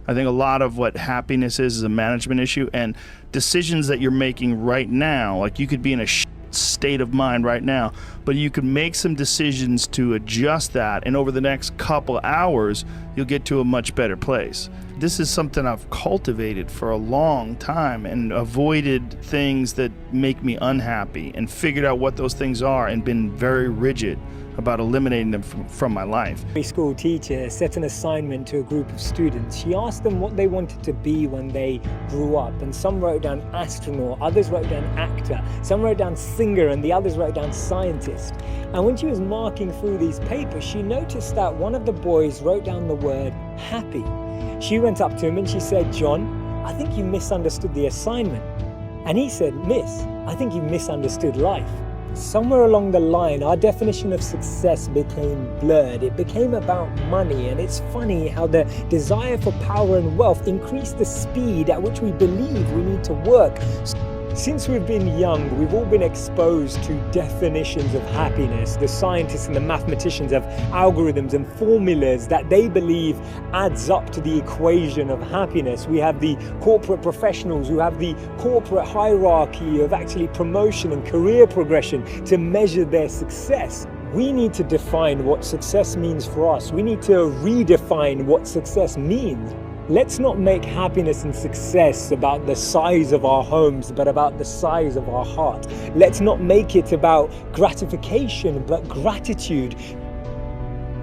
I think a lot of what happiness is a management issue, and decisions that you're making right now, like you could be in a state of mind right now, but you could make some decisions to adjust that, and over the next couple hours, you'll get to a much better place. This is something I've cultivated for a long time and avoided things that make me unhappy and figured out what those things are and been very rigid about eliminating them from my life. A school teacher set an assignment to a group of students. She asked them what they wanted to be when they grew up, and some wrote down astronaut, others wrote down actor, some wrote down singer, and the others wrote down scientist. And when she was marking through these papers, she noticed that one of the boys wrote down the word happy. She went up to him and she said, "John, I think you misunderstood the assignment." And he said, "Miss, I think you misunderstood life." Somewhere along the line, our definition of success became blurred. It became about money, and it's funny how the desire for power and wealth increased the speed at which we believe we need to work. Since we've been young, we've all been exposed to definitions of happiness. The scientists and the mathematicians have algorithms and formulas that they believe adds up to the equation of happiness. We have the corporate professionals who have the corporate hierarchy of actually promotion and career progression to measure their success. We need to define what success means for us. We need to redefine what success means. Let's not make happiness and success about the size of our homes, but about the size of our heart. Let's not make it about gratification, but gratitude.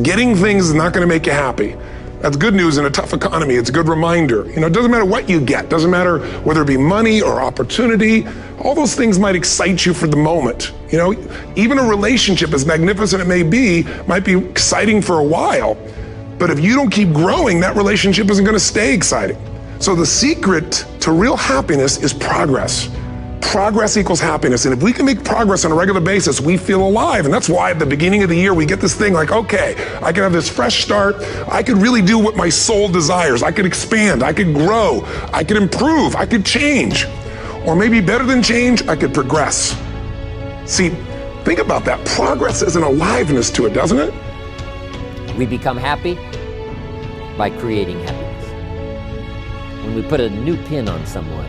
Getting things is not going to make you happy. That's good news in a tough economy. It's a good reminder. You know, it doesn't matter what you get. It doesn't matter whether it be money or opportunity. All those things might excite you for the moment. You know, even a relationship, as magnificent it may be, might be exciting for a while. But if you don't keep growing, that relationship isn't going to stay exciting. So the secret to real happiness is progress. Progress equals happiness. And if we can make progress on a regular basis, we feel alive. And that's why at the beginning of the year, we get this thing like, okay, I can have this fresh start. I could really do what my soul desires. I could expand. I could grow. I could improve. I could change. Or maybe better than change, I could progress. See, think about that. Progress is an aliveness to it, doesn't it? We become happy by creating happiness. When we put a new pin on someone,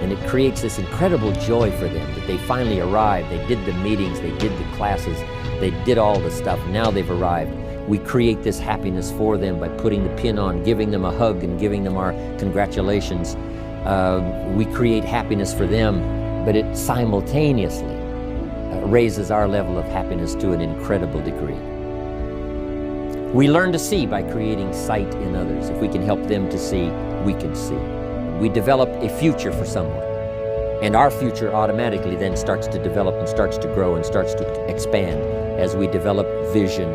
and it creates this incredible joy for them that they finally arrived, they did the meetings, they did the classes, they did all the stuff, now they've arrived. We create this happiness for them by putting the pin on, giving them a hug and giving them our congratulations. We create happiness for them, but it simultaneously raises our level of happiness to an incredible degree. We learn to see by creating sight in others. If we can help them to see, we can see. We develop a future for someone, and our future automatically then starts to develop and starts to grow and starts to expand as we develop vision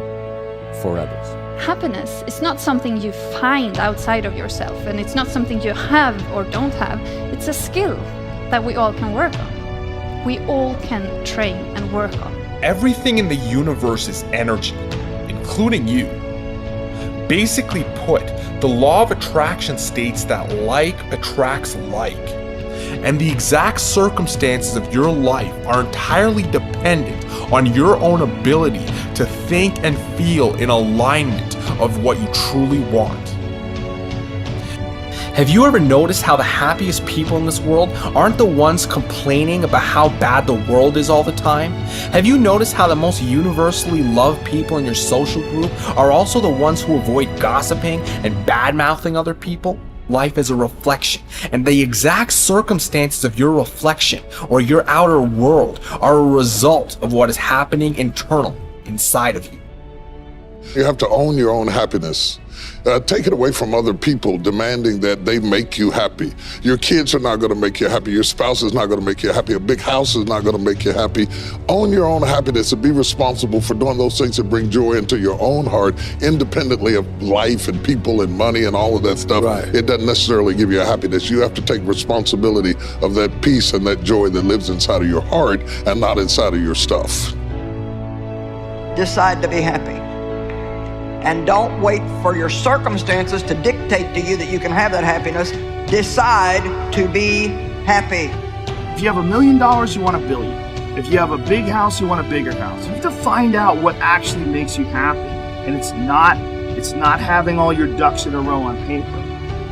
for others. Happiness is not something you find outside of yourself, and it's not something you have or don't have. It's a skill that we all can work on. We all can train and work on. Everything in the universe is energy, including you. Basically put, the law of attraction states that like attracts like, and the exact circumstances of your life are entirely dependent on your own ability to think and feel in alignment of what you truly want. Have you ever noticed how the happiest people in this world aren't the ones complaining about how bad the world is all the time? Have you noticed how the most universally loved people in your social group are also the ones who avoid gossiping and bad-mouthing other people? Life is a reflection, and the exact circumstances of your reflection or your outer world are a result of what is happening internal inside of you. You have to own your own happiness. Take it away from other people demanding that they make you happy. Your kids are not going to make you happy. Your spouse is not going to make you happy. A big house is not going to make you happy. Own your own happiness and be responsible for doing those things that bring joy into your own heart, independently of life and people and money and all of that stuff. Right. It doesn't necessarily give you a happiness. You have to take responsibility of that peace and that joy that lives inside of your heart and not inside of your stuff. Decide to be happy. And don't wait for your circumstances to dictate to you that you can have that happiness. Decide to be happy. If you have $1 million, you want $1 billion. If you have a big house, you want a bigger house. You have to find out what actually makes you happy. And it's not having all your ducks in a row on paper.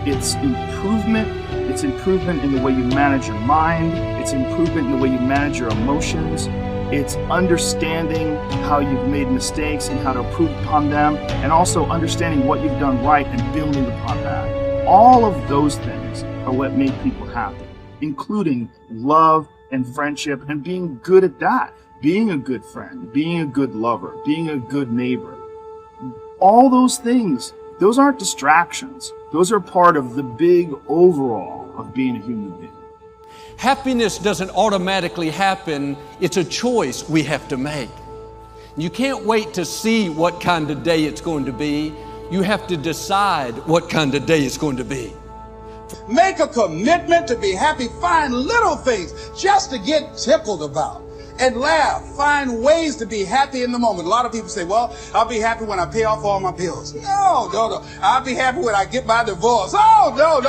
It's improvement. It's improvement in the way you manage your mind. It's improvement in the way you manage your emotions. It's understanding how you've made mistakes and how to improve upon them, and also understanding what you've done right and building upon that. All of those things are what make people happy, including love and friendship and being good at that. Being a good friend, being a good lover, being a good neighbor. All those things, those aren't distractions. Those are part of the big overall of being a human being. Happiness doesn't automatically happen. It's a choice we have to make. You can't wait to see what kind of day it's going to be. You have to decide what kind of day it's going to be. Make a commitment to be happy. Find little things just to get tickled about and laugh. Find ways to be happy in the moment. A lot of people say, well, I'll be happy when I pay off all my bills. No. I'll be happy when I get my divorce. Oh, no.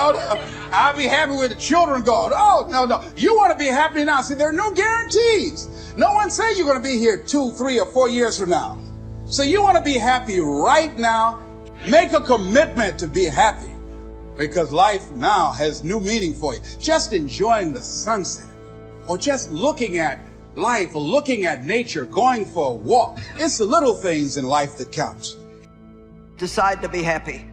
I'll be happy with the children gone. Oh, no. You want to be happy now. See, there are no guarantees. No one says you're going to be here 2, 3, or 4 years from now. So you want to be happy right now. Make a commitment to be happy, because life now has new meaning for you. Just enjoying the sunset, or just looking at life, or looking at nature, going for a walk. It's the little things in life that counts. Decide to be happy.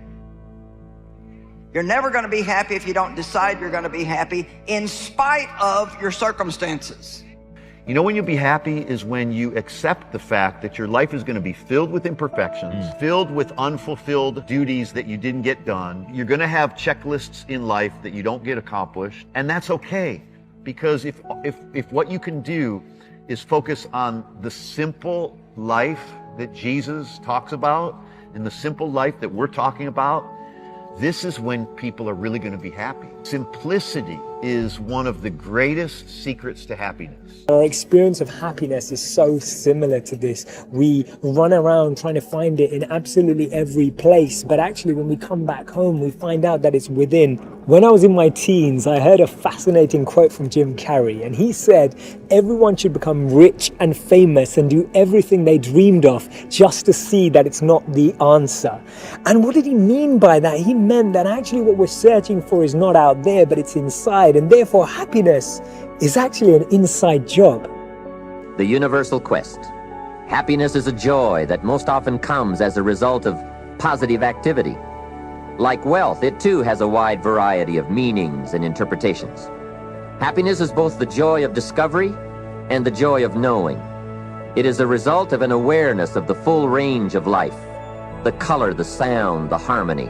You're never going to be happy if you don't decide you're going to be happy in spite of your circumstances. You know when you'll be happy is when you accept the fact that your life is going to be filled with imperfections, filled with unfulfilled duties that you didn't get done. You're going to have checklists in life that you don't get accomplished, and that's okay. Because if what you can do is focus on the simple life that Jesus talks about and the simple life that we're talking about, this is when people are really going to be happy. Simplicity is one of the greatest secrets to happiness. Our experience of happiness is so similar to this. We run around trying to find it in absolutely every place, but actually when we come back home, we find out that it's within. When I was in my teens, I heard a fascinating quote from Jim Carrey, and he said, everyone should become rich and famous and do everything they dreamed of just to see that it's not the answer. And what did he mean by that? He meant that actually what we're searching for is not out there, but it's inside, and therefore happiness is actually an inside job. The universal quest. Happiness is a joy that most often comes as a result of positive activity. Like wealth, it too has a wide variety of meanings and interpretations. Happiness is both the joy of discovery and the joy of knowing. It is a result of an awareness of the full range of life, the color, the sound, the harmony.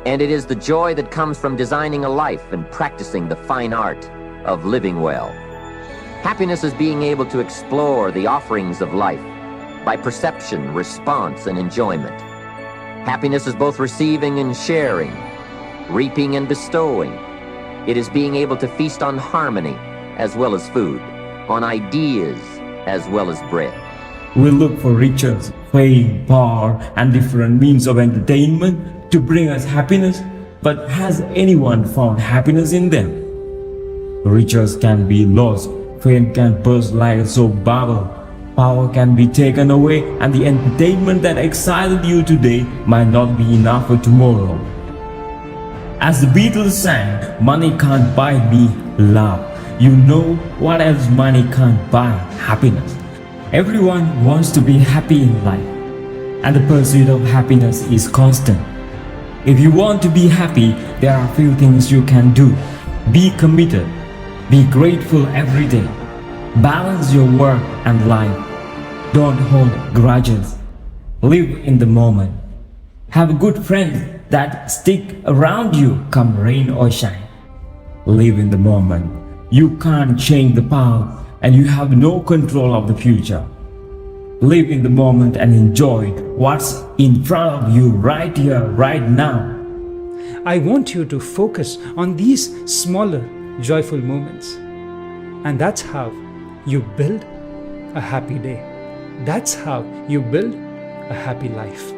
And it is the joy that comes from designing a life and practicing the fine art of living well. Happiness is being able to explore the offerings of life by perception, response, and enjoyment. Happiness is both receiving and sharing, reaping and bestowing. It is being able to feast on harmony as well as food, on ideas as well as bread. We look for riches, fame, power, and different means of entertainment to bring us happiness, but has anyone found happiness in them? Riches can be lost, fame can burst like a soap bubble, power can be taken away, and the entertainment that excited you today might not be enough for tomorrow. As the Beatles sang, money can't buy me love. You know what else money can't buy? Happiness. Everyone wants to be happy in life, and the pursuit of happiness is constant. If you want to be happy, there are few things you can do. Be committed. Be grateful every day. Balance your work and life. Don't hold grudges. Live in the moment. Have good friends that stick around you come rain or shine. Live in the moment. You can't change the past, and you have no control of the future. Live in the moment and enjoy what's in front of you right here, right now. I want you to focus on these smaller, joyful moments. And that's how you build a happy day. That's how you build a happy life.